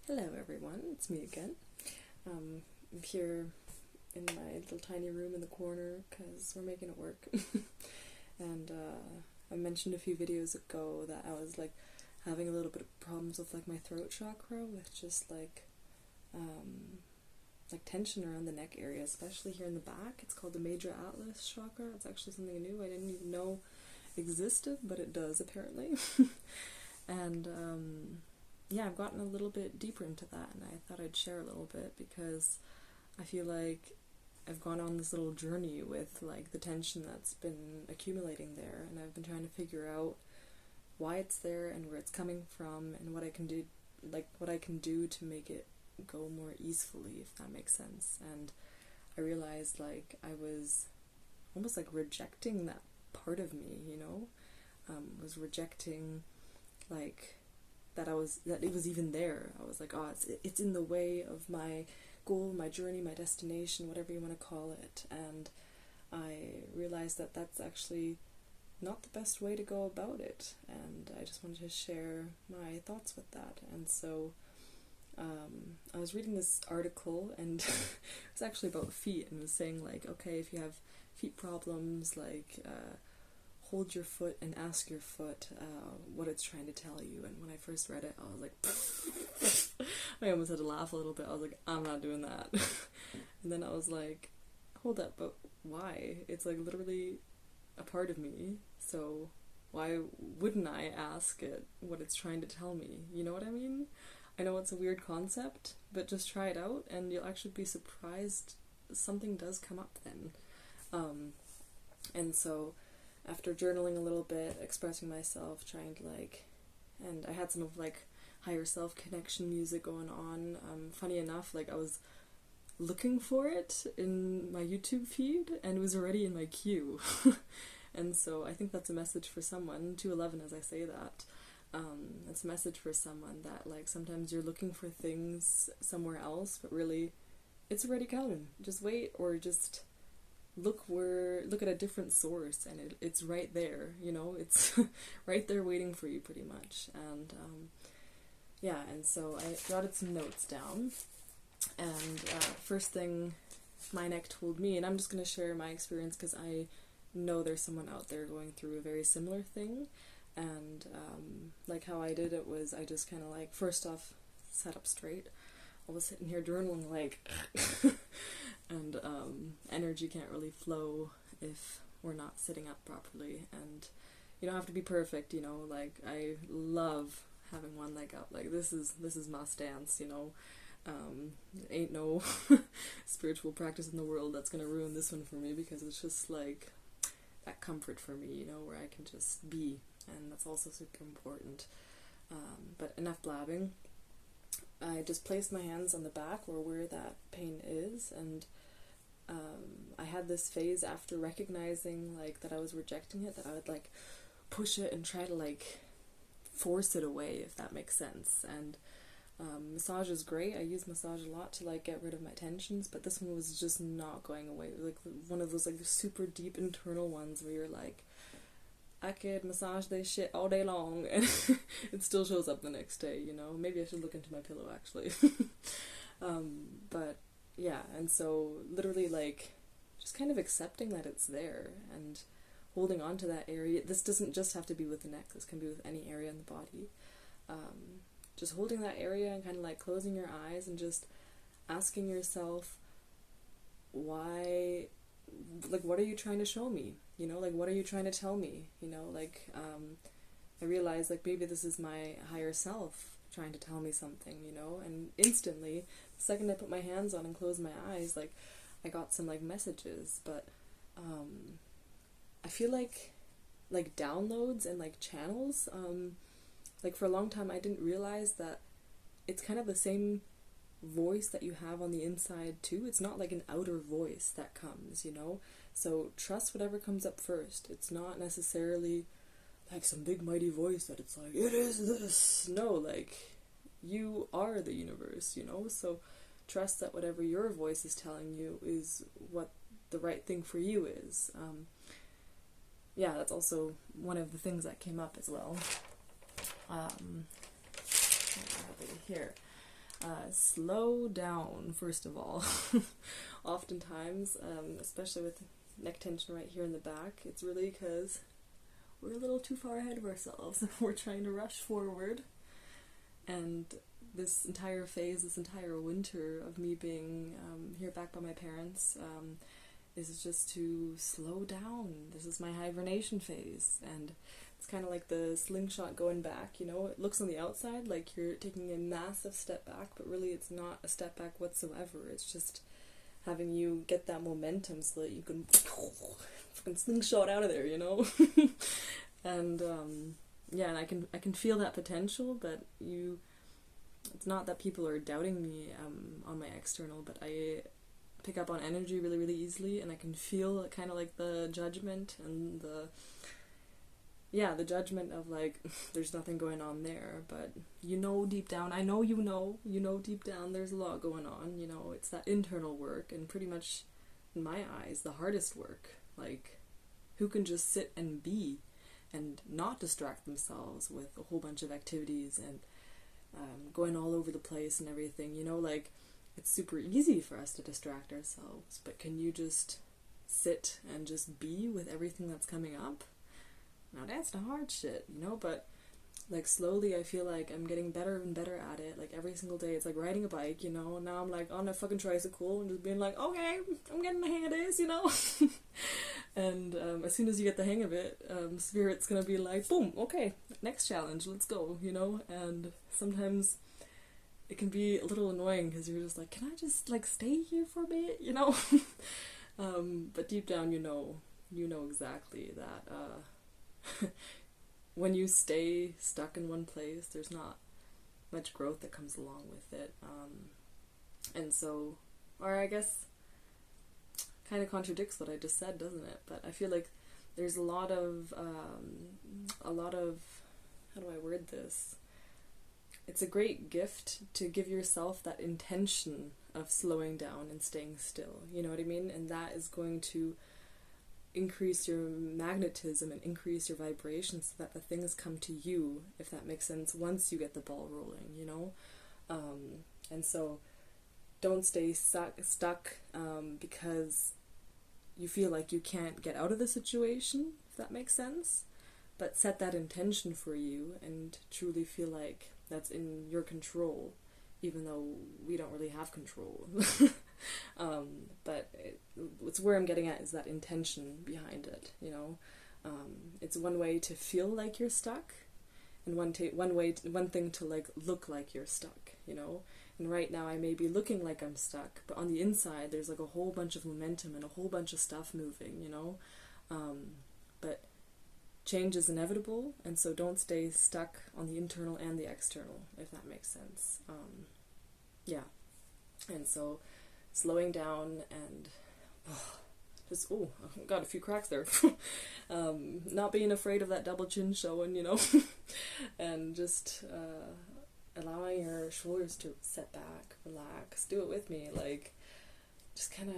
Hello everyone, it's me again. I'm here in my little tiny room in the corner because we're making it work. And I mentioned a few videos ago that I was having a little bit of problems with my throat chakra, with just tension around the neck area, especially here in the back. It's called the major atlas chakra. It's actually something new I didn't even know existed, but it does apparently. And yeah, I've gotten a little bit deeper into that, and I thought I'd share a little bit because I feel like I've gone on this little journey with the tension that's been accumulating there, and I've been trying to figure out why it's there and where it's coming from and what I can do to make it go more easily, if that makes sense. And I realized I was almost rejecting that part of me, was rejecting that it was even there. I was like, oh, it's in the way of my goal, my journey, my destination, whatever you want to call it. And I realized that that's actually not the best way to go about it, and I just wanted to share my thoughts with that. And so I was reading this article, and it was actually about feet, and it was saying okay, if you have feet problems, hold your foot and ask your foot what it's trying to tell you. And when I first read it, I was like, I almost had to laugh a little bit. I was like, I'm not doing that. And then I was like, hold up, but why? It's literally a part of me, so why wouldn't I ask it what it's trying to tell me? You know what I mean? I know it's a weird concept, but just try it out and you'll actually be surprised something does come up then. And so after journaling a little bit, expressing myself, trying to and I had some of higher self connection music going on. Funny enough, I was looking for it in my YouTube feed and it was already in my queue. And so I think that's a message for someone, 211 as I say that. It's a message for someone that sometimes you're looking for things somewhere else, but really it's already coming. Just wait, or just look at a different source, and it's right there, it's right there waiting for you pretty much. And yeah, and so I jotted some notes down, and first thing my neck told me, and I'm just going to share my experience because I know there's someone out there going through a very similar thing. And how I did it was I just kind of first off sat up straight. I was sitting here journaling and energy can't really flow if we're not sitting up properly, and you don't have to be perfect, I love having one leg up. This is my stance, ain't no spiritual practice in the world that's gonna ruin this one for me, because it's just that comfort for me, where I can just be, and that's also super important. But enough blabbing. I just placed my hands on the back or where that pain is, and I had this phase after recognizing that I was rejecting it, that I would push it and try to force it away, if that makes sense. And massage is great. I use massage a lot to get rid of my tensions, but this one was just not going away. One of those super deep internal ones where you're I could massage this shit all day long and it still shows up the next day, Maybe I should look into my pillow, actually. But yeah, and so literally just kind of accepting that it's there and holding on to that area. This doesn't just have to be with the neck, this can be with any area in the body. Just holding that area and kind of closing your eyes and just asking yourself, why, what are you trying to show me? What are you trying to tell me? I realized maybe this is my higher self trying to tell me something, and instantly, the second I put my hands on and closed my eyes, I got some messages. But I feel like downloads and channels, for a long time I didn't realize that it's kind of the same voice that you have on the inside too. It's not an outer voice that comes, so trust whatever comes up first. It's not necessarily some big mighty voice that it's it is this. No, you are the universe, so trust that whatever your voice is telling you is what the right thing for you is. Yeah, that's also one of the things that came up as well. Here. Slow down, first of all. Oftentimes, especially with neck tension right here in the back, it's really because we're a little too far ahead of ourselves. We're trying to rush forward. And this entire phase, this entire winter of me being here back by my parents, is just to slow down. This is my hibernation phase, and it's kind of like the slingshot going back, you know? It looks on the outside like you're taking a massive step back, but really it's not a step back whatsoever. It's just having you get that momentum so that you can fucking slingshot out of there, you know? And yeah, and I can feel that potential, but it's not that people are doubting me on my external, but I pick up on energy really, really easily, and I can feel kind of like the judgment and the judgment of like, there's nothing going on there, but you know deep down, I know you know deep down there's a lot going on, you know, it's that internal work, and pretty much, in my eyes, the hardest work. Like, who can just sit and be, and not distract themselves with a whole bunch of activities, and going all over the place and everything, you know, like, it's super easy for us to distract ourselves, but can you just sit and just be with everything that's coming up? Now that's the hard shit, you know, but like slowly I feel like I'm getting better and better at it. Like every single day it's like riding a bike, you know, and now I'm like on a fucking tricycle and just being like, okay, I'm getting the hang of this, you know. And as soon as you get the hang of it, Spirit's gonna be like, boom, okay, next challenge, let's go, you know. And sometimes it can be a little annoying because you're just like, can I just like stay here for a bit, you know? But deep down you know exactly that when you stay stuck in one place, there's not much growth that comes along with it. And so, or I guess kind of contradicts what I just said, doesn't it? But I feel like there's a lot of how do I word this? It's a great gift to give yourself that intention of slowing down and staying still, you know what I mean? And that is going to increase your magnetism and increase your vibration so that the things come to you, if that makes sense, once you get the ball rolling, you know? And so don't stay stuck because you feel like you can't get out of the situation, if that makes sense. But set that intention for you and truly feel like that's in your control, even though we don't really have control. But it's where I'm getting at is that intention behind it, you know. It's one way to feel like you're stuck, and one thing to like look like you're stuck, you know. And right now I may be looking like I'm stuck, but on the inside there's like a whole bunch of momentum and a whole bunch of stuff moving, you know. But change is inevitable, and so don't stay stuck on the internal and the external, if that makes sense. Yeah. And so slowing down and just, got a few cracks there. Not being afraid of that double chin showing, you know. And just allowing your shoulders to set back, relax, do it with me, like, just kind of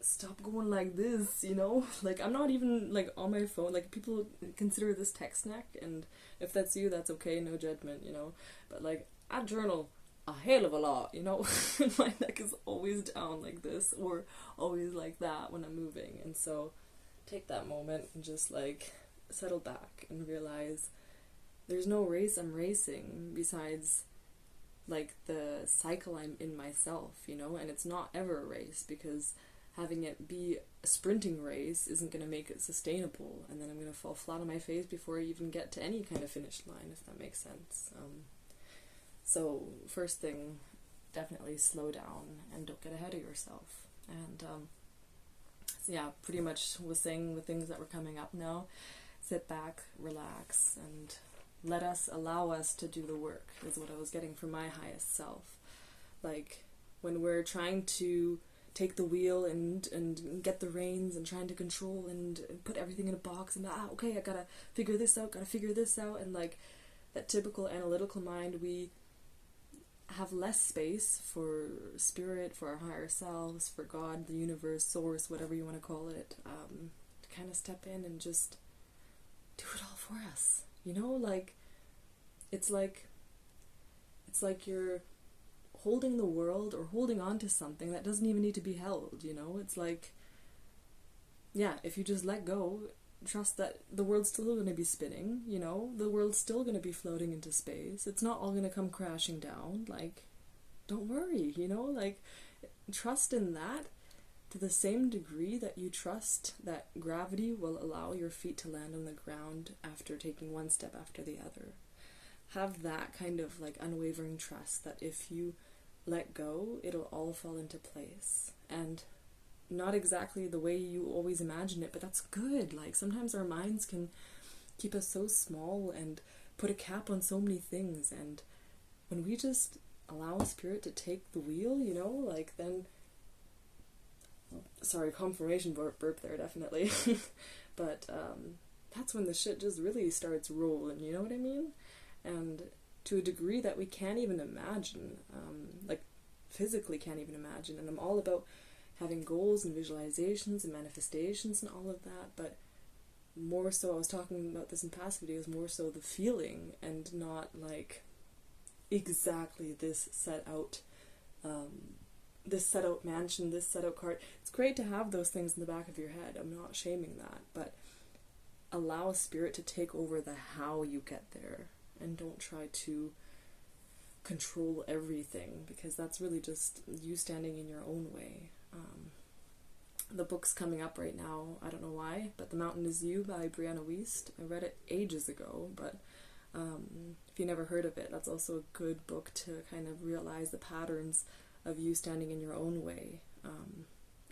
stop going like this, you know. Like, I'm not even like on my phone. Like, people consider this tech snack, and if that's you, that's okay, no judgment, you know. But like, I journal a hell of a lot, you know. My neck is always down like this, or always like that when I'm moving. And so take that moment and just like settle back and realize there's no race I'm racing besides like the cycle I'm in myself, you know. And it's not ever a race, because having it be a sprinting race isn't going to make it sustainable, and then I'm going to fall flat on my face before I even get to any kind of finish line, if that makes sense. So first thing, definitely slow down and don't get ahead of yourself. And so yeah, pretty much was saying the things that were coming up now. Sit back, relax, and allow us to do the work, is what I was getting from my highest self. Like, when we're trying to take the wheel and get the reins and trying to control and put everything in a box and okay, I gotta figure this out, and like that typical analytical mind, we have less space for spirit, for our higher selves, for God, the universe, source, whatever you want to call it, to kind of step in and just do it all for us, you know. Like it's like you're holding the world or holding on to something that doesn't even need to be held, you know? It's like, yeah, if you just let go, trust that the world's still going to be spinning, you know? The world's still going to be floating into space. It's not all going to come crashing down. Like, don't worry, you know? Like, trust in that to the same degree that you trust that gravity will allow your feet to land on the ground after taking one step after the other. Have that kind of like unwavering trust that if you let go, it'll all fall into place. And not exactly the way you always imagine it, but that's good. Like, sometimes our minds can keep us so small and put a cap on so many things, and when we just allow spirit to take the wheel, you know, like, then, sorry, confirmation burp there, definitely. But that's when the shit just really starts rolling, you know what I mean? And to a degree that we can't even imagine, like physically can't even imagine. And I'm all about having goals and visualizations and manifestations and all of that, but more so, I was talking about this in past videos, more so the feeling and not like exactly this set out mansion, this set out card. It's great to have those things in the back of your head. I'm not shaming that, but allow spirit to take over the how you get there, and don't try to control everything, because that's really just you standing in your own way. The book's coming up right now, I don't know why, but The Mountain Is You by Brianna Wiest. I read it ages ago, but if you never heard of it, that's also a good book to kind of realize the patterns of you standing in your own way,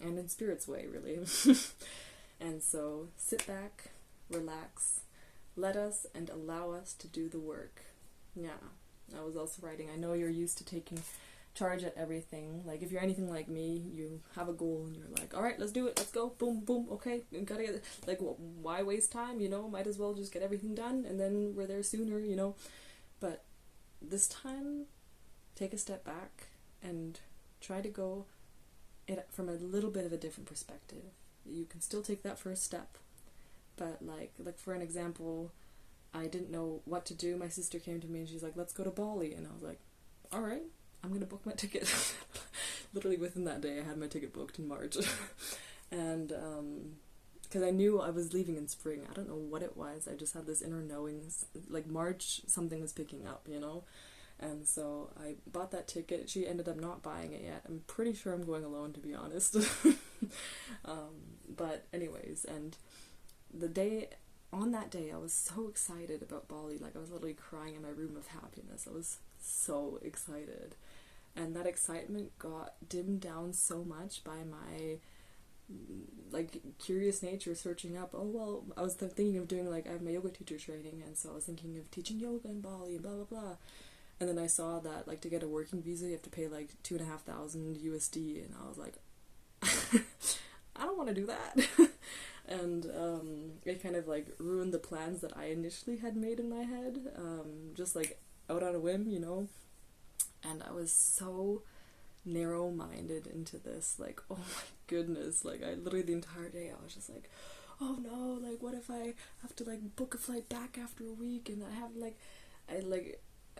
and in spirit's way, really. And so sit back, relax, let us and allow us to do the work. Yeah, I was also writing, I know you're used to taking charge at everything. Like, if you're anything like me, you have a goal and you're like, alright, let's do it, let's go, boom, boom, okay, gotta get it. Like, why waste time, you know? Might as well just get everything done and then we're there sooner, you know? But this time, take a step back and try to go it from a little bit of a different perspective. You can still take that first step, but like for an example, I didn't know what to do. My sister came to me and she's like, let's go to Bali, and I was like, alright, I'm gonna book my ticket. Literally within that day I had my ticket booked in March. And because I knew I was leaving in spring. I don't know what it was, I just had this inner knowing, like March something was picking up, you know. And so I bought that ticket. She ended up not buying it yet. I'm pretty sure I'm going alone, to be honest. But anyways, and on that day I was so excited about Bali. Like, I was literally crying in my room of happiness. I was so excited, and that excitement got dimmed down so much by my like curious nature searching up, oh well, I was thinking of doing, like, I have my yoga teacher training, and so I was thinking of teaching yoga in Bali and blah blah blah. And then I saw that, like, to get a working visa you have to pay like $2,500 USD, and I was like, I don't want to do that. And it kind of like ruined the plans that I initially had made in my head, just like out on a whim, you know. And I was so narrow-minded into this, like, oh my goodness, like, I literally the entire day I was just like, oh no, like, what if I have to like book a flight back after a week, and I have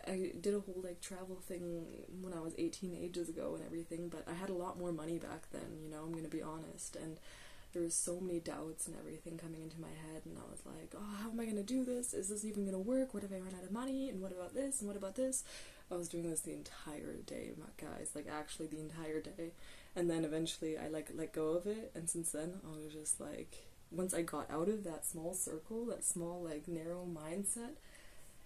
I did a whole like travel thing when I was 18 ages ago and everything, but I had a lot more money back then, you know, I'm gonna be honest, and there was so many doubts and everything coming into my head, and I was like, oh, how am I gonna do this? Is this even gonna work? What if I run out of money? And what about this? And what about this? I was doing this the entire day, guys, like actually the entire day. And then eventually I like let go of it, and since then I was just like, once I got out of that small circle, that small like narrow mindset,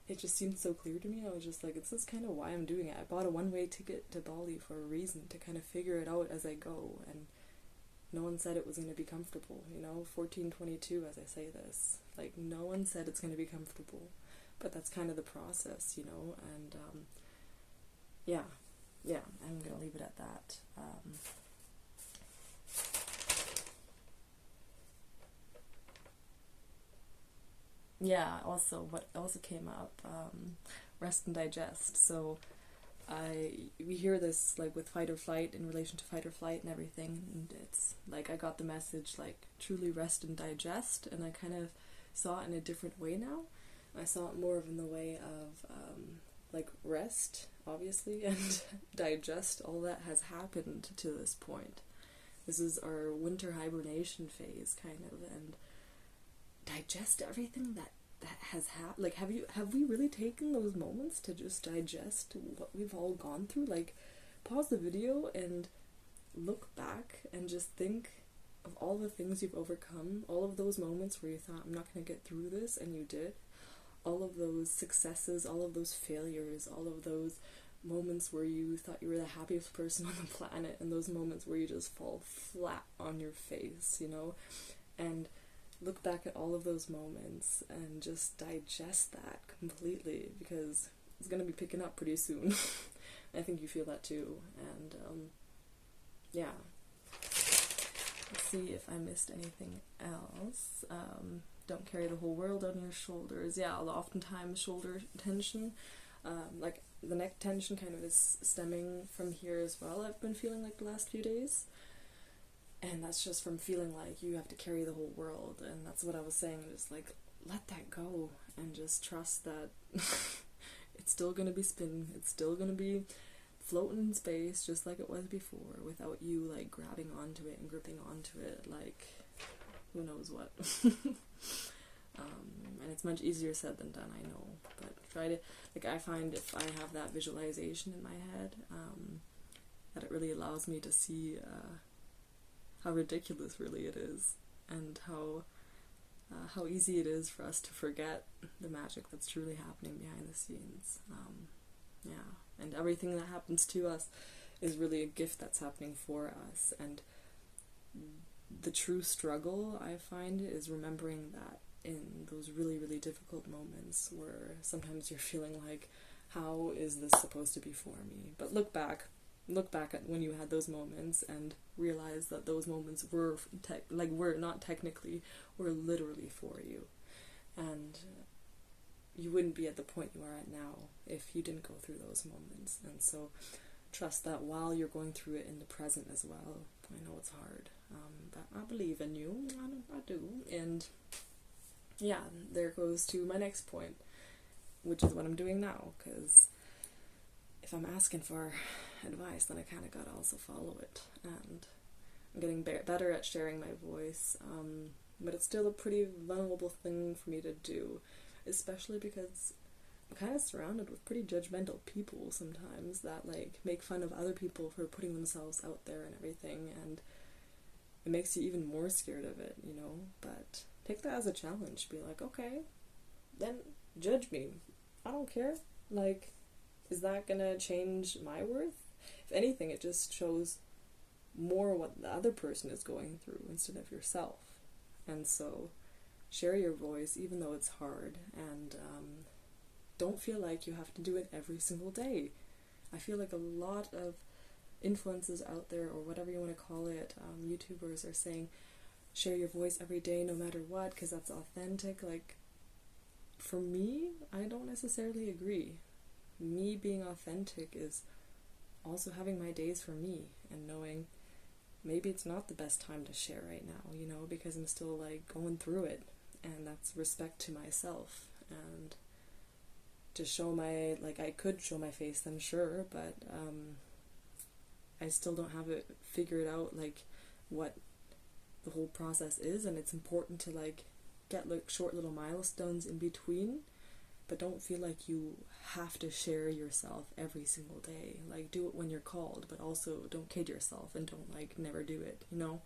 it just seemed so clear to me. I was just like, this is kind of why I'm doing it. I bought a one-way ticket to Bali for a reason, to kind of figure it out as I go, and no one said it was going to be comfortable, you know, 1422 as I say this. Like, no one said it's going to be comfortable, but that's kind of the process, you know, and yeah, I'm going to leave it at that. Yeah, also, what also came up, rest and digest. So we hear this like with fight or flight, in relation to fight or flight and everything, and it's like I got the message like truly rest and digest, and I kind of saw it in a different way now. I saw it more of in the way of like rest, obviously, and digest all that has happened to this point. This is our winter hibernation phase, kind of, and digest everything that has happened. Like, have we really taken those moments to just digest what we've all gone through? Like, pause the video and look back and just think of all the things you've overcome, all of those moments where you thought, I'm not going to get through this, and you did. All of those successes, all of those failures, all of those moments where you thought you were the happiest person on the planet, and those moments where you just fall flat on your face, you know? And look back at all of those moments and just digest that completely, because it's going to be picking up pretty soon. I think you feel that too. And yeah. Let's see if I missed anything else. Don't carry the whole world on your shoulders. Yeah, oftentimes shoulder tension, like the neck tension kind of is stemming from here as well. I've been feeling like the last few days. And that's just from feeling like you have to carry the whole world. And that's what I was saying, just like, let that go and just trust that it's still going to be spinning. It's still going to be floating in space just like it was before, without you like grabbing onto it and gripping onto it like who knows what. And it's much easier said than done, I know, but try to, like, I find if I have that visualization in my head, that it really allows me to see how ridiculous really it is, and how easy it is for us to forget the magic that's truly happening behind the scenes. Yeah, and everything that happens to us is really a gift that's happening for us, and the true struggle, I find, is remembering that in those really, really difficult moments where sometimes you're feeling like, how is this supposed to be for me? But look back at when you had those moments and realize that those moments were not technically, were literally for you. And you wouldn't be at the point you are at now if you didn't go through those moments. And so trust that while you're going through it in the present as well. I know it's hard, but I believe in you. I do. And yeah, there goes to my next point, which is what I'm doing now, because if I'm asking for advice, then I kind of gotta also follow it. And I'm getting better at sharing my voice, but it's still a pretty vulnerable thing for me to do, especially because I'm kind of surrounded with pretty judgmental people sometimes that like make fun of other people for putting themselves out there and everything, and it makes you even more scared of it, you know? But take that as a challenge. Be like, okay, then judge me. I don't care. Like, is that gonna change my worth? If anything, it just shows more what the other person is going through instead of yourself. And so share your voice, even though it's hard, and don't feel like you have to do it every single day. I feel like a lot of influencers out there, or whatever you want to call it, YouTubers are saying share your voice every day no matter what, because that's authentic. Like, for me, I don't necessarily agree. Me being authentic is also having my days for me and knowing maybe it's not the best time to share right now, you know, because I'm still like going through it, and that's respect to myself. And to show my, like, I could show my face then, sure, but I still don't have it figured out, like, what the whole process is, and it's important to like get like short little milestones in between, but don't feel like you have to share yourself every single day. Like, do it when you're called, but also don't kid yourself and don't like never do it, you know?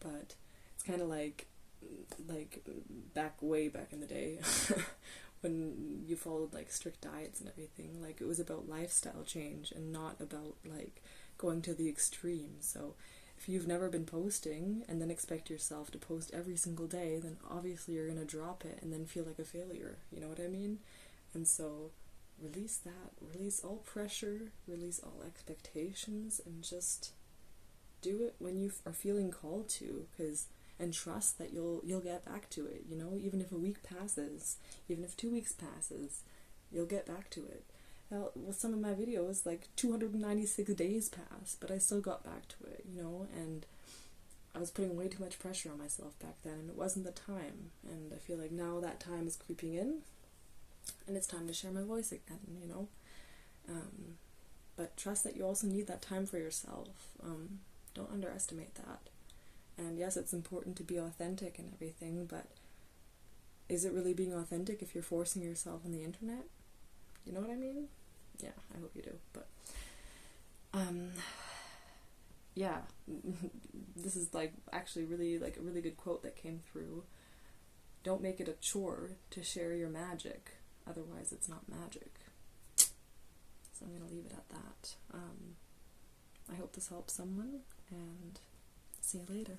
But it's kind of like way back in the day when you followed like strict diets and everything. Like, it was about lifestyle change and not about like going to the extreme. So if you've never been posting and then expect yourself to post every single day, then obviously you're gonna drop it and then feel like a failure, you know what I mean? And so release that, release all pressure, release all expectations, and just do it when you are feeling called to, and trust that you'll get back to it, you know? Even if a week passes, even if 2 weeks passes, you'll get back to it. Now, with some of my videos, like 296 days passed, but I still got back to it, you know? And I was putting way too much pressure on myself back then, and it wasn't the time. And I feel like now that time is creeping in, and it's time to share my voice again, you know? But trust that you also need that time for yourself. Don't underestimate that. And yes, it's important to be authentic and everything, but is it really being authentic if you're forcing yourself on the internet? You know what I mean? Yeah, I hope you do. But yeah, this is like actually really like a really good quote that came through. Don't make it a chore to share your magic, otherwise it's not magic. So I'm going to leave it at that. I hope this helps someone, and see you later.